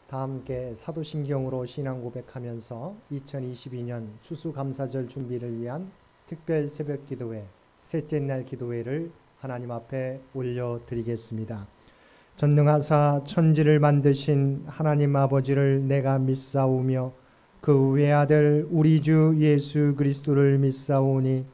다 함께 사도신경으로 신앙 고백하면서 2022년 추수감사절 준비를 위한 특별 새벽 기도회, 셋째 날 기도회를 하나님 앞에 올려드리겠습니다. 전능하사 천지를 만드신 하나님 아버지를 내가 믿사오며 그 외아들 우리 주 예수 그리스도를 믿사오니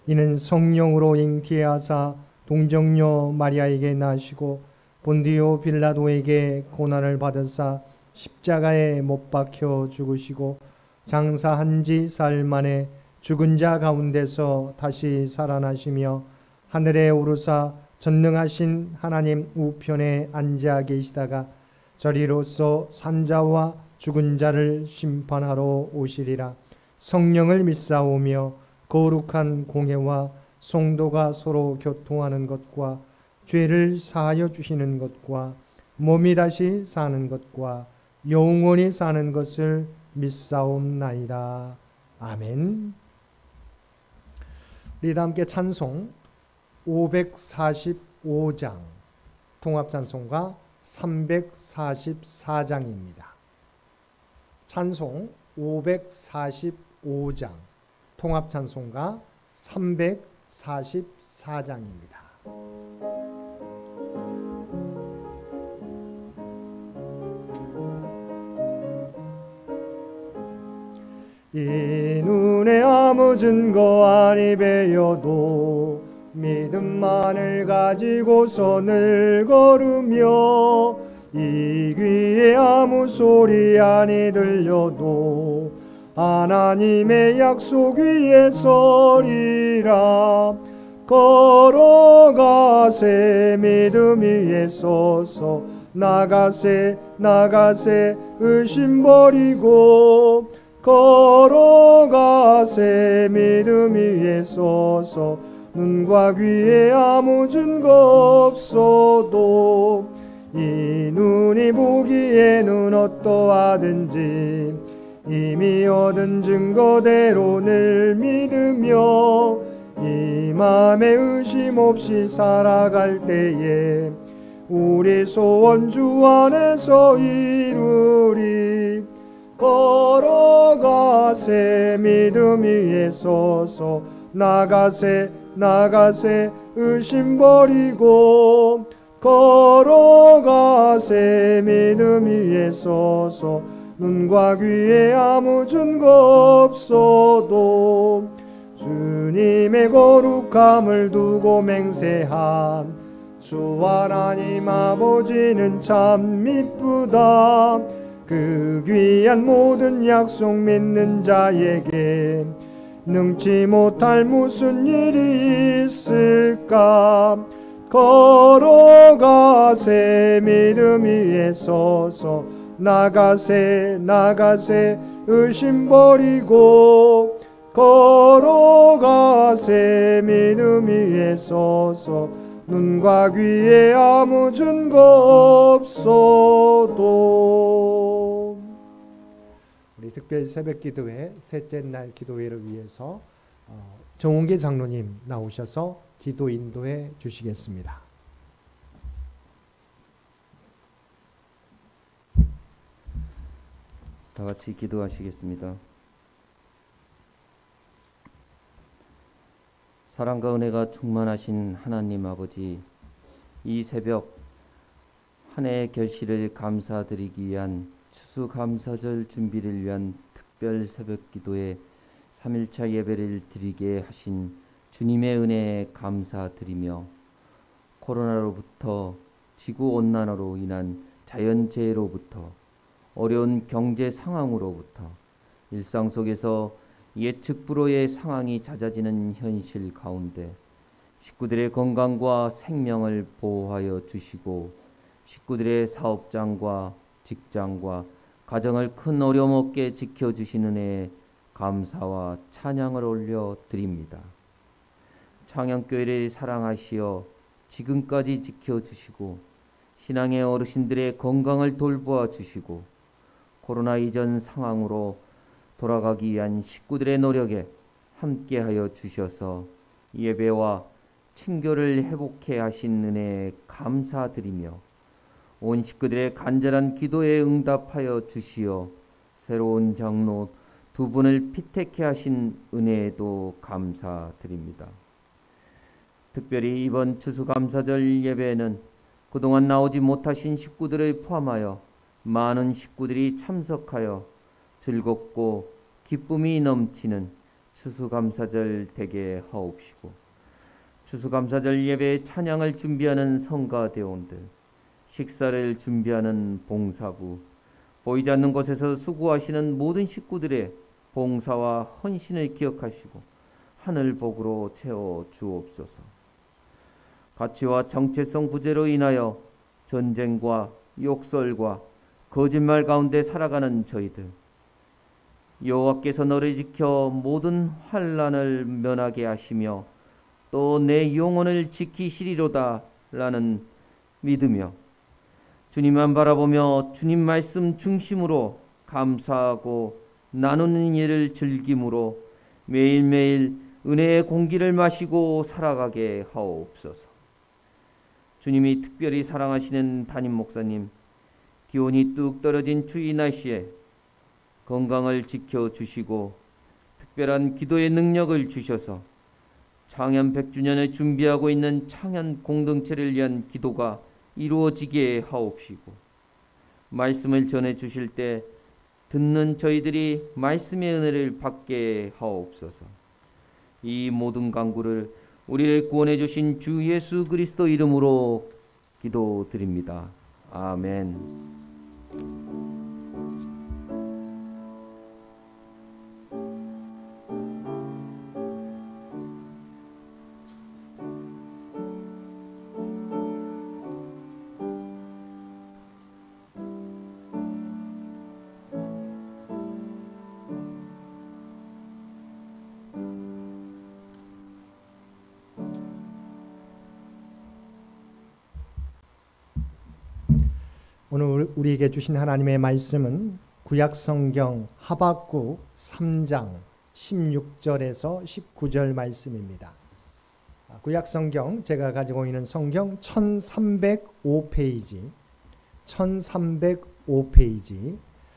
이는 성령으로 잉태하사 동정녀 마리아에게 나시고 본디오 빌라도에게 고난을 받으사 십자가에 못 박혀 죽으시고 장사한 지 사흘 만에 죽은 자 가운데서 다시 살아나시며 하늘에 오르사 전능하신 하나님 우편에 앉아 계시다가 저리로서 산자와 죽은 자를 심판하러 오시리라. 성령을 믿사오며 거룩한 공회와 성도가 서로 교통하는 것과 죄를 사하여 주시는 것과 몸이 다시 사는 것과 영원히 사는 것을 믿사옵나이다. 아멘. 우리 다 함께 찬송 545장 통합찬송가 344장입니다. 찬송 545장 통합찬송가 344장입니다. 이 눈에 아무 증거 아니 배여도 믿음만을 가지고 선을 걸으며 이 귀에 아무 소리 아니 들려도 하나님의 약속 위에 서리라. 걸어가세 믿음 위에 서서 나가세 나가세 의심 버리고 걸어가세 믿음 위에 서서 눈과 귀에 아무 증거 없어도 이 눈이 보기에는 어떠하든지 이미 얻은 증거대로 늘 믿으며 이 맘에 의심 없이 살아갈 때에 우리 소원 주 안에서 이루리. 걸어가세 믿음 위에 서서 나가세 나가세 의심 버리고 걸어가세 믿음 위에 서서 눈과 귀에 아무 증거 없어도 주님의 거룩함을 두고 맹세한 주 하나님 아버지는 참 미쁘다. 그 귀한 모든 약속 믿는 자에게 능치 못할 무슨 일이 있을까. 걸어가세 믿음 위에 서서 나가세 나가세 의심 버리고 걸어가세 믿음 위에 서서 눈과 귀에 아무 증거 없어도. 우리 특별 새벽 기도회 셋째 날 기도회를 위해서 정홍계 장로님 나오셔서 기도 인도해 주시겠습니다. 다 같이 기도하시겠습니다. 사랑과 은혜가 충만하신 하나님 아버지, 이 새벽 한 해의 결실을 감사드리기 위한 추수감사절 준비를 위한 특별 새벽 기도에 3일차 예배를 드리게 하신 주님의 은혜에 감사드리며 코로나로부터 지구온난화로 인한 자연재해로부터 어려운 경제 상황으로부터 일상 속에서 예측 불허의 상황이 잦아지는 현실 가운데 식구들의 건강과 생명을 보호하여 주시고 식구들의 사업장과 직장과 가정을 큰 어려움 없게 지켜주시는 은혜에 감사와 찬양을 올려드립니다. 창영교회를 사랑하시어 지금까지 지켜주시고 신앙의 어르신들의 건강을 돌보아 주시고 코로나 이전 상황으로 돌아가기 위한 식구들의 노력에 함께하여 주셔서 예배와 친교를 회복해 하신 은혜에 감사드리며 온 식구들의 간절한 기도에 응답하여 주시어 새로운 장로 두 분을 피택케 하신 은혜에도 감사드립니다. 특별히 이번 추수감사절 예배에는 그동안 나오지 못하신 식구들을 포함하여 많은 식구들이 참석하여 즐겁고 기쁨이 넘치는 추수감사절 되게 하옵시고, 추수감사절 예배에 찬양을 준비하는 성가대원들, 식사를 준비하는 봉사부, 보이지 않는 곳에서 수고하시는 모든 식구들의 봉사와 헌신을 기억하시고 하늘 복으로 채워 주옵소서. 가치와 정체성 부재로 인하여 전쟁과 욕설과 거짓말 가운데 살아가는 저희들, 여호와께서 너를 지켜 모든 환난을 면하게 하시며 또 내 영혼을 지키시리로다 라는 믿으며 주님만 바라보며 주님 말씀 중심으로 감사하고 나누는 일을 즐김으로 매일매일 은혜의 공기를 마시고 살아가게 하옵소서. 주님이 특별히 사랑하시는 담임 목사님, 기온이 뚝 떨어진 추위 날씨에 건강을 지켜주시고 특별한 기도의 능력을 주셔서 창현 100주년을 준비하고 있는 창현 공동체를 위한 기도가 이루어지게 하옵시고, 말씀을 전해주실 때 듣는 저희들이 말씀의 은혜를 받게 하옵소서. 이 모든 간구를 우리를 구원해 주신 주 예수 그리스도 이름으로 기도드립니다. 아멘. 오늘 우리에게 주신 하나님의 말씀은 구약성경 하박국 3장 16절에서 19절 말씀입니다. 구약성경 제가 가지고 있는 성경 1305페이지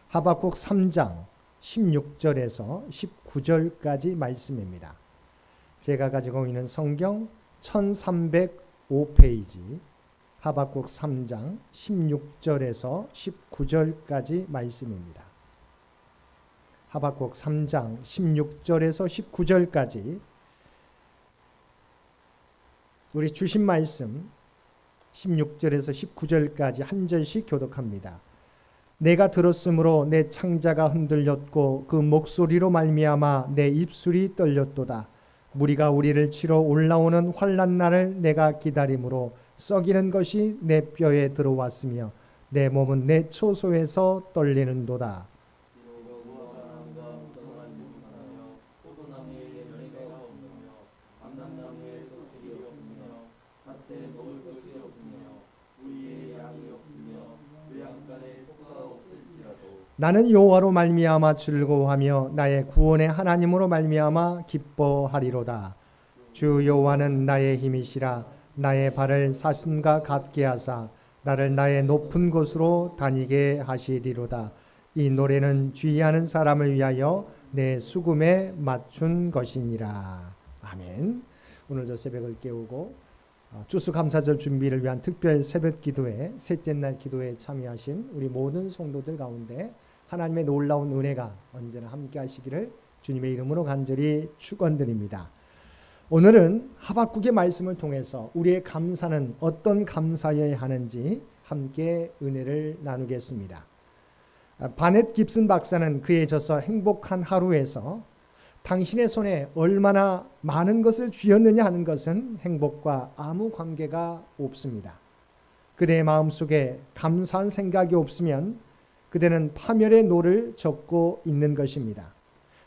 하박국 3장 16절에서 19절까지 말씀입니다. 제가 가지고 있는 성경 1305페이지 하박국 3장 16절에서 19절까지 말씀입니다. 하박국 3장 16절에서 19절까지 우리 주신 말씀 16절에서 19절까지 한 절씩 교독합니다. 내가 들었으므로 내 창자가 흔들렸고 그 목소리로 말미암아 내 입술이 떨렸도다. 무리가 우리를 치러 올라오는 환난 날을 내가 기다림으로 썩이는 것이 내 뼈에 들어왔으며 내 몸은 내 초소에서 떨리는도다. 나는 여호와로 말미암아 즐거워하며 나의 구원의 하나님으로 말미암아 기뻐하리로다. 주 여호와는 나의 힘이시라. 나의 발을 사슴과 같게 하사 나를 나의 높은 곳으로 다니게 하시리로다. 이 노래는 주의하는 사람을 위하여 내 수금에 맞춘 것이니라. 아멘. 오늘도 새벽을 깨우고 추수감사절 준비를 위한 특별 새벽 기도회, 셋째 날 기도에 참여하신 우리 모든 성도들 가운데 하나님의 놀라운 은혜가 언제나 함께 하시기를 주님의 이름으로 간절히 축원드립니다. 오늘은 하박국의 말씀을 통해서 우리의 감사는 어떤 감사여야 하는지 함께 은혜를 나누겠습니다. 바넷 깁슨 박사는 그의 저서 행복한 하루에서 당신의 손에 얼마나 많은 것을 쥐었느냐 하는 것은 행복과 아무 관계가 없습니다. 그대의 마음속에 감사한 생각이 없으면 그대는 파멸의 노를 젓고 있는 것입니다.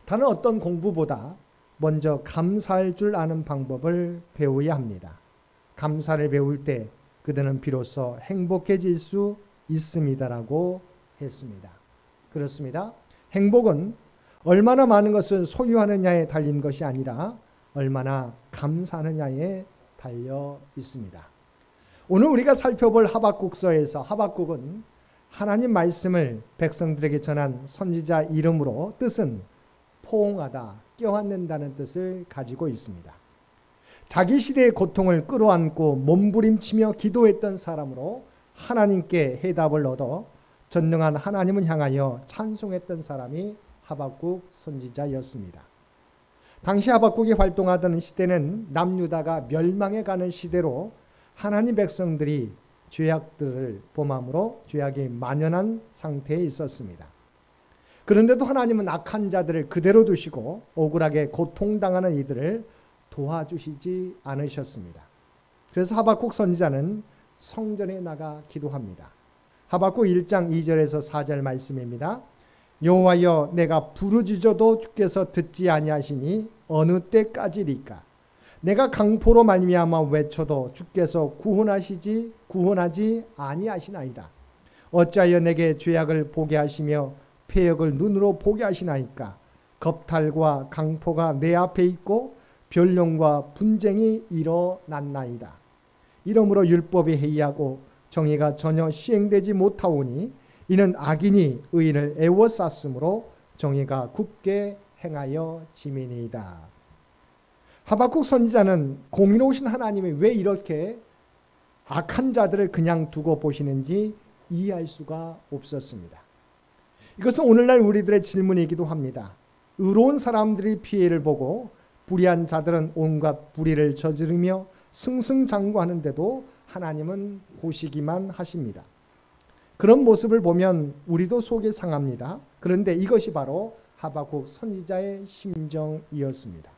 다른 어떤 공부보다 먼저 감사할 줄 아는 방법을 배워야 합니다. 감사를 배울 때 그들은 비로소 행복해질 수 있습니다라고 했습니다. 그렇습니다. 행복은 얼마나 많은 것을 소유하느냐에 달린 것이 아니라 얼마나 감사하느냐에 달려 있습니다. 오늘 우리가 살펴볼 하박국서에서 하박국은 하나님 말씀을 백성들에게 전한 선지자 이름으로 뜻은 포옹하다, 껴안는다는 뜻을 가지고 있습니다. 자기 시대의 고통을 끌어안고 몸부림치며 기도했던 사람으로 하나님께 해답을 얻어 전능한 하나님을 향하여 찬송했던 사람이 하박국 선지자였습니다. 당시 하박국이 활동하던 시대는 남유다가 멸망해 가는 시대로 하나님 백성들이 죄악들을 범함으로 죄악이 만연한 상태에 있었습니다. 그런데도 하나님은 악한 자들을 그대로 두시고 억울하게 고통당하는 이들을 도와주시지 않으셨습니다. 그래서 하박국 선지자는 성전에 나가 기도합니다. 하박국 1장 2절에서 4절 말씀입니다. 여호와여, 내가 부르짖어도 주께서 듣지 아니하시니 어느 때까지리까? 내가 강포로 말미암아 외쳐도 주께서 구원하지 아니하시나이다. 어찌하여 내게 죄악을 보게 하시며 패역을 눈으로 보게 하시나이까? 겁탈과 강포가 내 앞에 있고 변론과 분쟁이 일어났나이다. 이러므로 율법이 해이하고 정의가 전혀 시행되지 못하오니 이는 악인이 의인을 애워쌌으므로 정의가 굳게 행하여 지민이다. 하박국 선지자는 공의로우신 하나님이 왜 이렇게 악한 자들을 그냥 두고 보시는지 이해할 수가 없었습니다. 이것은 오늘날 우리들의 질문이기도 합니다. 의로운 사람들이 피해를 보고 불의한 자들은 온갖 불의를 저지르며 승승장구하는데도 하나님은 보시기만 하십니다. 그런 모습을 보면 우리도 속이 상합니다. 그런데 이것이 바로 하박국 선지자의 심정이었습니다.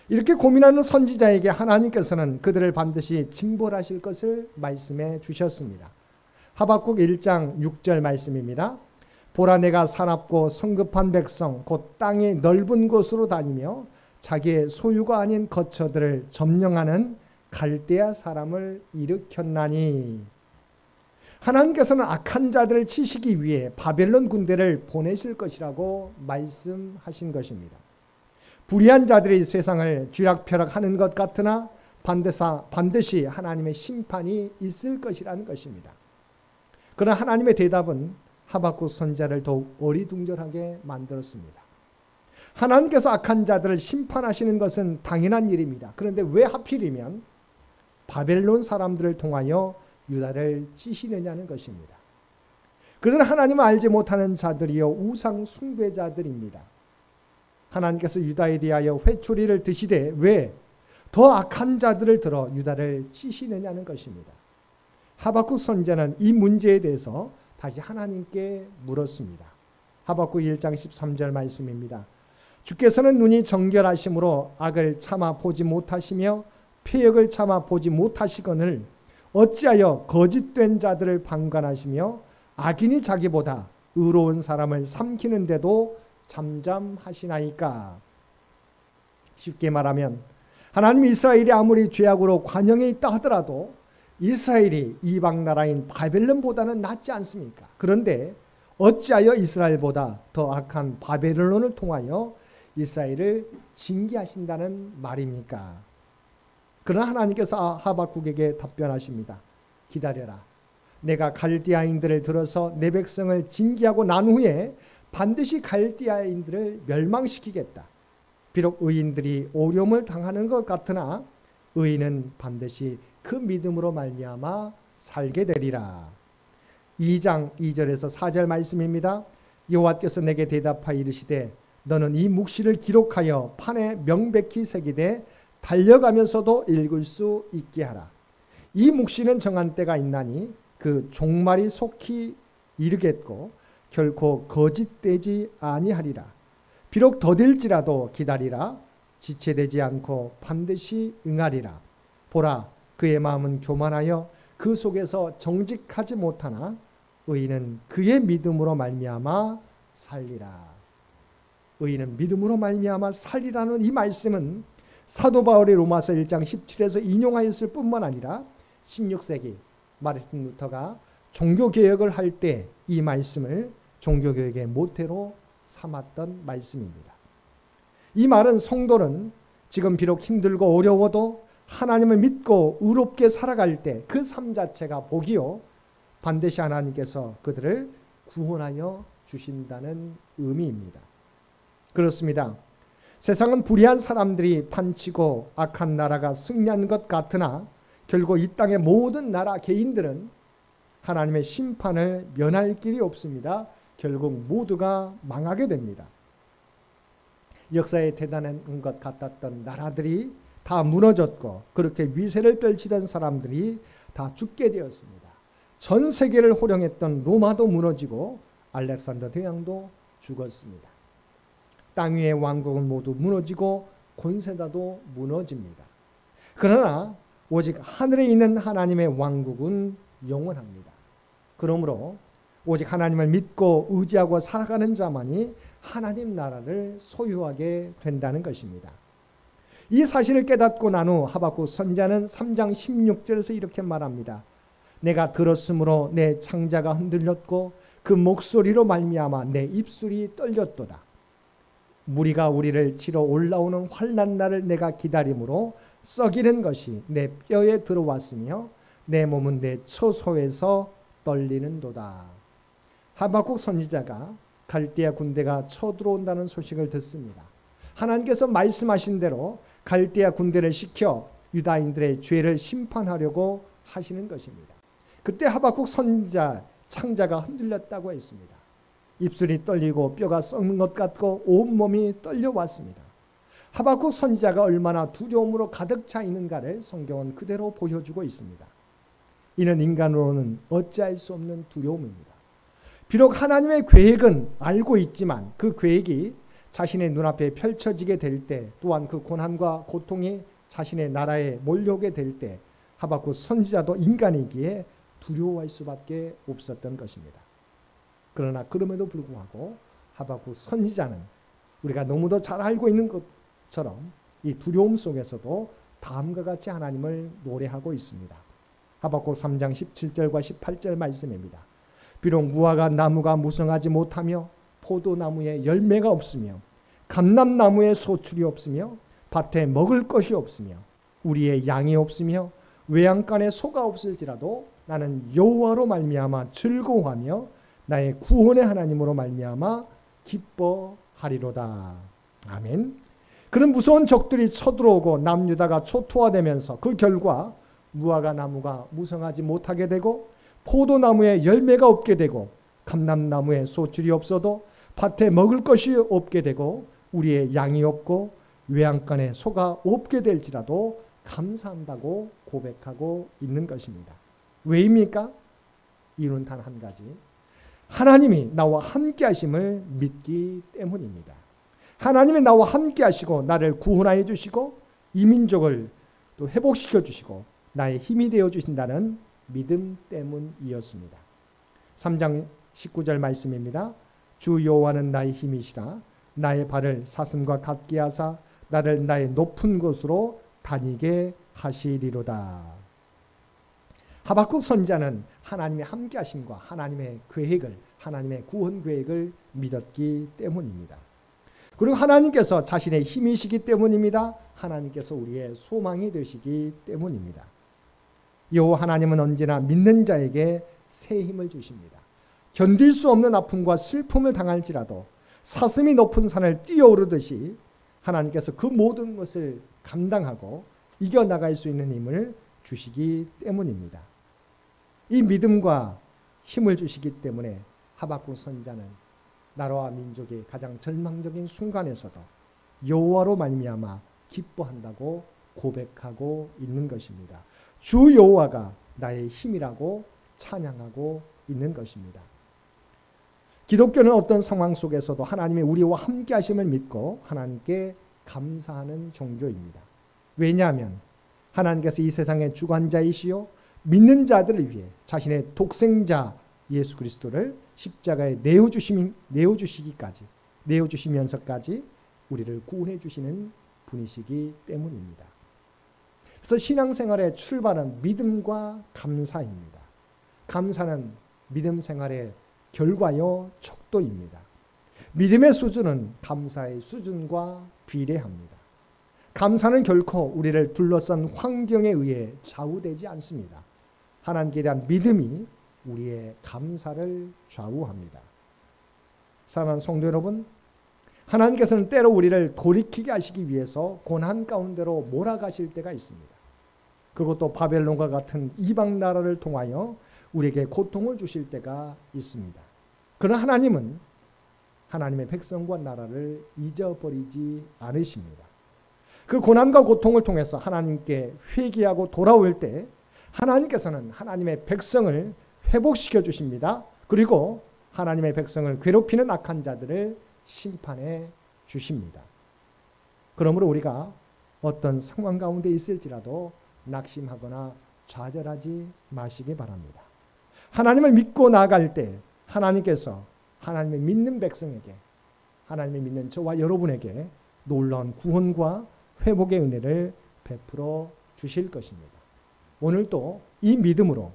이렇게 고민하는 선지자에게 하나님께서는 그들을 반드시 징벌하실 것을 말씀해 주셨습니다. 하박국 1장 6절 말씀입니다. 보라, 내가 사납고 성급한 백성 곧 땅이 넓은 곳으로 다니며 자기의 소유가 아닌 거처들을 점령하는 갈대아 사람을 일으켰나니. 하나님께서는 악한 자들을 치시기 위해 바벨론 군대를 보내실 것이라고 말씀하신 것입니다. 불의한 자들이 세상을 쥐락펴락하는 것 같으나 반드시 하나님의 심판이 있을 것이라는 것입니다. 그러나 하나님의 대답은 하박국 선지자를 더욱 어리둥절하게 만들었습니다. 하나님께서 악한 자들을 심판하시는 것은 당연한 일입니다. 그런데 왜 하필이면 바벨론 사람들을 통하여 유다를 치시느냐는 것입니다. 그들은 하나님을 알지 못하는 자들이요 우상 숭배자들입니다. 하나님께서 유다에 대하여 회초리를 드시되 왜 더 악한 자들을 들어 유다를 치시느냐는 것입니다. 하박국 선지자는 이 문제에 대해서 다시 하나님께 물었습니다. 하박국 1장 13절 말씀입니다. 주께서는 눈이 정결하심으로 악을 참아 보지 못하시며 패역을 참아 보지 못하시거늘 어찌하여 거짓된 자들을 방관하시며 악인이 자기보다 의로운 사람을 삼키는데도 잠잠하시나이까? 쉽게 말하면 하나님 이스라엘이 아무리 죄악으로 관영에 있다 하더라도 이스라엘이 이방 나라인 바벨론보다는 낫지 않습니까? 그런데 어찌하여 이스라엘보다 더 악한 바벨론을 통하여 이스라엘을 징계하신다는 말입니까? 그러나 하나님께서 하박국에게 답변하십니다. 기다려라. 내가 갈대아인들을 들어서 내 백성을 징계하고 난 후에 반드시 갈대아인들을 멸망시키겠다. 비록 의인들이 오염을 당하는 것 같으나 의인은 반드시 그 믿음으로 말미암아 살게 되리라. 2장 2절에서 4절 말씀입니다. 여호와께서 내게 대답하여 이르시되 너는 이 묵시를 기록하여 판에 명백히 새기되 달려가면서도 읽을 수 있게 하라. 이 묵시는 정한 때가 있나니 그 종말이 속히 이르겠고 결코 거짓되지 아니하리라. 비록 더딜지라도 기다리라. 지체되지 않고 반드시 응하리라. 보라, 그의 마음은 교만하여 그 속에서 정직하지 못하나 의인은 그의 믿음으로 말미암아 살리라. 의인은 믿음으로 말미암아 살리라는 이 말씀은 사도 바울이 로마서 1장 17에서 인용하였을 뿐만 아니라 16세기 마르틴 루터가 종교개혁을 할 때 이 말씀을 종교개혁의 모태로 삼았던 말씀입니다. 이 말은 성도는 지금 비록 힘들고 어려워도 하나님을 믿고 의롭게 살아갈 때 그 삶 자체가 복이요, 반드시 하나님께서 그들을 구원하여 주신다는 의미입니다. 그렇습니다. 세상은 불의한 사람들이 판치고 악한 나라가 승리한 것 같으나 결국 이 땅의 모든 나라 개인들은 하나님의 심판을 면할 길이 없습니다. 결국 모두가 망하게 됩니다. 역사에 대단한 것 같았던 나라들이 다 무너졌고 그렇게 위세를 떨치던 사람들이 다 죽게 되었습니다. 전 세계를 호령했던 로마도 무너지고 알렉산더 대왕도 죽었습니다. 땅 위의 왕국은 모두 무너지고 권세다도 무너집니다. 그러나 오직 하늘에 있는 하나님의 왕국은 영원합니다. 그러므로 오직 하나님을 믿고 의지하고 살아가는 자만이 하나님 나라를 소유하게 된다는 것입니다. 이 사실을 깨닫고 난 후 하박국 선지자는 3장 16절에서 이렇게 말합니다. 내가 들었으므로 내 창자가 흔들렸고 그 목소리로 말미암아 내 입술이 떨렸도다. 무리가 우리를 치러 올라오는 환난 날을 내가 기다림으로 썩이는 것이 내 뼈에 들어왔으며 내 몸은 내 처소에서 떨리는도다. 하박국 선지자가 갈대아 군대가 쳐들어온다는 소식을 듣습니다. 하나님께서 말씀하신 대로 갈대아 군대를 시켜 유다인들의 죄를 심판하려고 하시는 것입니다. 그때 하박국 선지자 창자가 흔들렸다고 했습니다. 입술이 떨리고 뼈가 썩는 것 같고 온몸이 떨려왔습니다. 하박국 선지자가 얼마나 두려움으로 가득 차 있는가를 성경은 그대로 보여주고 있습니다. 이는 인간으로는 어찌할 수 없는 두려움입니다. 비록 하나님의 계획은 알고 있지만 그 계획이 자신의 눈앞에 펼쳐지게 될 때, 또한 그 고난과 고통이 자신의 나라에 몰려오게 될 때 하박국 선지자도 인간이기에 두려워할 수밖에 없었던 것입니다. 그러나 그럼에도 불구하고 하박국 선지자는 우리가 너무도 잘 알고 있는 것처럼 이 두려움 속에서도 다음과 같이 하나님을 노래하고 있습니다. 하박국 3장 17절과 18절 말씀입니다. 비록 무화과 나무가 무성하지 못하며 포도나무에 열매가 없으며 감람나무에 소출이 없으며 밭에 먹을 것이 없으며 우리의 양이 없으며 외양간에 소가 없을지라도 나는 여호와로 말미암아 즐거워하며 나의 구원의 하나님으로 말미암아 기뻐하리로다. 아멘. 그런 무서운 적들이 쳐들어오고 남유다가 초토화되면서 그 결과 무화과 나무가 무성하지 못하게 되고 포도나무에 열매가 없게 되고 감람나무에 소출이 없어도 밭에 먹을 것이 없게 되고 우리의 양이 없고 외양간에 소가 없게 될지라도 감사한다고 고백하고 있는 것입니다. 왜입니까? 이유는 단 한 가지. 하나님이 나와 함께 하심을 믿기 때문입니다. 하나님이 나와 함께 하시고 나를 구원하여 주시고 이 민족을 또 회복시켜 주시고 나의 힘이 되어 주신다는 믿음 때문이었습니다. 3장 19절 말씀입니다. 주 여호와는 나의 힘이시라 나의 발을 사슴과 같게 하사 나를 나의 높은 곳으로 다니게 하시리로다. 하박국 선지자는 하나님의 함께 하심과 하나님의 계획을, 하나님의 구원 계획을 믿었기 때문입니다. 그리고 하나님께서 자신의 힘이시기 때문입니다. 하나님께서 우리의 소망이 되시기 때문입니다. 여호와 하나님은 언제나 믿는 자에게 새 힘을 주십니다. 견딜 수 없는 아픔과 슬픔을 당할지라도 사슴이 높은 산을 뛰어오르듯이 하나님께서 그 모든 것을 감당하고 이겨나갈 수 있는 힘을 주시기 때문입니다. 이 믿음과 힘을 주시기 때문에 하박국 선지자는 나라와 민족의 가장 절망적인 순간에서도 여호와로 말미암아 기뻐한다고 고백하고 있는 것입니다. 주 여호와가 나의 힘이라고 찬양하고 있는 것입니다. 기독교는 어떤 상황 속에서도 하나님의 우리와 함께 하심을 믿고 하나님께 감사하는 종교입니다. 왜냐하면 하나님께서 이 세상의 주관자이시요 믿는 자들을 위해 자신의 독생자 예수 그리스도를 십자가에 내어주시면서까지 우리를 구원해 주시는 분이시기 때문입니다. 그래서 신앙생활의 출발은 믿음과 감사입니다. 감사는 믿음 생활의 결과요 척도입니다. 믿음의 수준은 감사의 수준과 비례합니다. 감사는 결코 우리를 둘러싼 환경에 의해 좌우되지 않습니다. 하나님께 대한 믿음이 우리의 감사를 좌우합니다. 사랑하는 성도 여러분, 하나님께서는 때로 우리를 돌이키게 하시기 위해서 고난 가운데로 몰아가실 때가 있습니다. 그것도 바벨론과 같은 이방 나라를 통하여 우리에게 고통을 주실 때가 있습니다. 그러나 하나님은 하나님의 백성과 나라를 잊어버리지 않으십니다. 그 고난과 고통을 통해서 하나님께 회개하고 돌아올 때 하나님께서는 하나님의 백성을 회복시켜 주십니다. 그리고 하나님의 백성을 괴롭히는 악한 자들을 심판해 주십니다. 그러므로 우리가 어떤 상황 가운데 있을지라도 낙심하거나 좌절하지 마시기 바랍니다. 하나님을 믿고 나아갈 때 하나님께서 하나님의 믿는 백성에게, 하나님의 믿는 저와 여러분에게 놀라운 구원과 회복의 은혜를 베풀어 주실 것입니다. 오늘도 이 믿음으로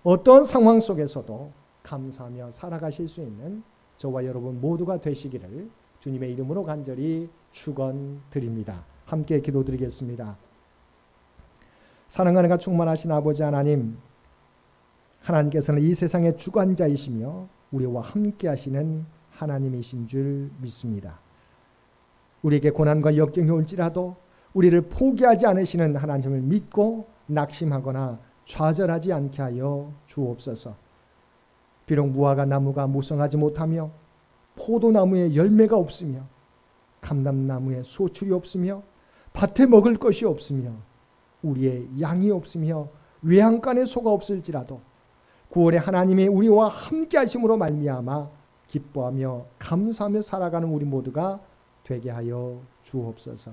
어떤 상황 속에서도 감사하며 살아가실 수 있는 저와 여러분 모두가 되시기를 주님의 이름으로 간절히 축원드립니다. 함께 기도드리겠습니다. 사랑과 은혜가 충만하신 아버지 하나님, 하나님께서는 이 세상의 주관자이시며 우리와 함께 하시는 하나님이신 줄 믿습니다. 우리에게 고난과 역경이 올지라도 우리를 포기하지 않으시는 하나님을 믿고 낙심하거나 좌절하지 않게 하여 주옵소서. 비록 무화과 나무가 무성하지 못하며 포도나무에 열매가 없으며 감람나무에 소출이 없으며 밭에 먹을 것이 없으며 우리의 양이 없으며 외양간에 소가 없을지라도 구원의 하나님이 우리와 함께 하심으로 말미암아 기뻐하며 감사하며 살아가는 우리 모두가 되게 하여 주옵소서.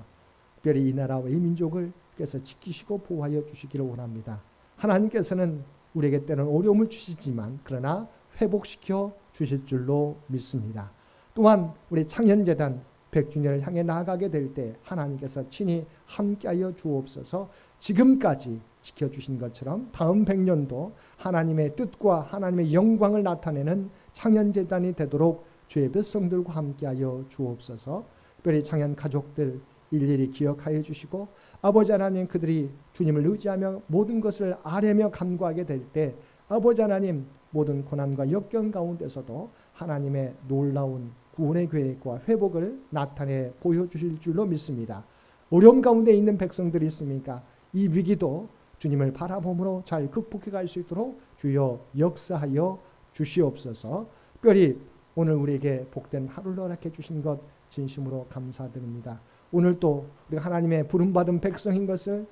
특별히 이 나라와 이 민족을 께서 지키시고 보호하여 주시기를 원합니다. 하나님께서는 우리에게 때로는 어려움을 주시지만 그러나 회복시켜 주실 줄로 믿습니다. 또한 우리 창현재단 100주년을 향해 나아가게 될 때 하나님께서 친히 함께하여 주옵소서. 지금까지 지켜주신 것처럼 다음 100년도 하나님의 뜻과 하나님의 영광을 나타내는 창현재단이 되도록 주의 백성들과 함께하여 주옵소서. 특별히 창현 가족들 일일이 기억하여 주시고 아버지 하나님, 그들이 주님을 의지하며 모든 것을 아뢰며 간구하게 될 때 아버지 하나님, 모든 고난과 역경 가운데서도 하나님의 놀라운 구원의 계획과 회복을 나타내 보여주실 줄로 믿습니다. 어려움 가운데 있는 백성들이 있습니까? 이 위기도 주님을 바라봄으로 잘 극복해 갈 수 있도록 주여 역사하여 주시옵소서. 특별히 오늘 우리에게 복된 하루를 허락해 주신 것 진심으로 감사드립니다. 오늘 또 우리가 하나님의 부름받은 백성인 것을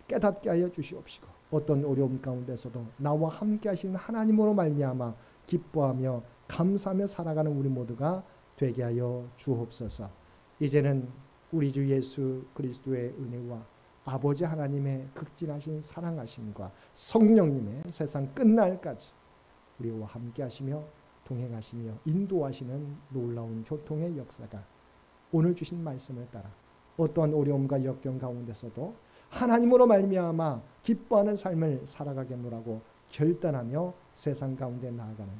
깨닫게 하여 주시옵시고 어떤 어려움 가운데서도 나와 함께 하시는 하나님으로 말미암아 기뻐하며 감사하며 살아가는 우리 모두가 되게 하여 주옵소서. 이제는 우리 주 예수 그리스도의 은혜와 아버지 하나님의 극진하신 사랑하심과 성령님의 세상 끝날까지 우리와 함께 하시며 동행하시며 인도하시는 놀라운 교통의 역사가 오늘 주신 말씀을 따라 어떠한 어려움과 역경 가운데서도 하나님으로 말미암아 기뻐하는 삶을 살아가겠노라고 결단하며 세상 가운데 나아가는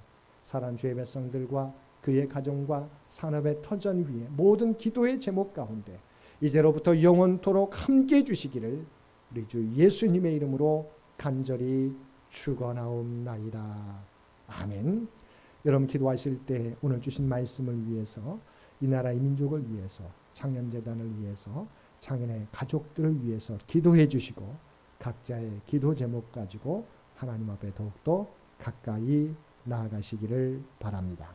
사랑하는 주의 백성들과 그의 가정과 산업의 터전 위에 모든 기도의 제목 가운데 이제로부터 영원토록 함께해 주시기를 우리 주 예수님의 이름으로 간절히 축원하옵나이다. 아멘. 여러분 기도하실 때 오늘 주신 말씀을 위해서 이 나라 이 민족을 위해서 창현재단을 위해서 창현의 가족들을 위해서 기도해 주시고 각자의 기도 제목 가지고 하나님 앞에 더욱더 가까이 나아가시기를 바랍니다.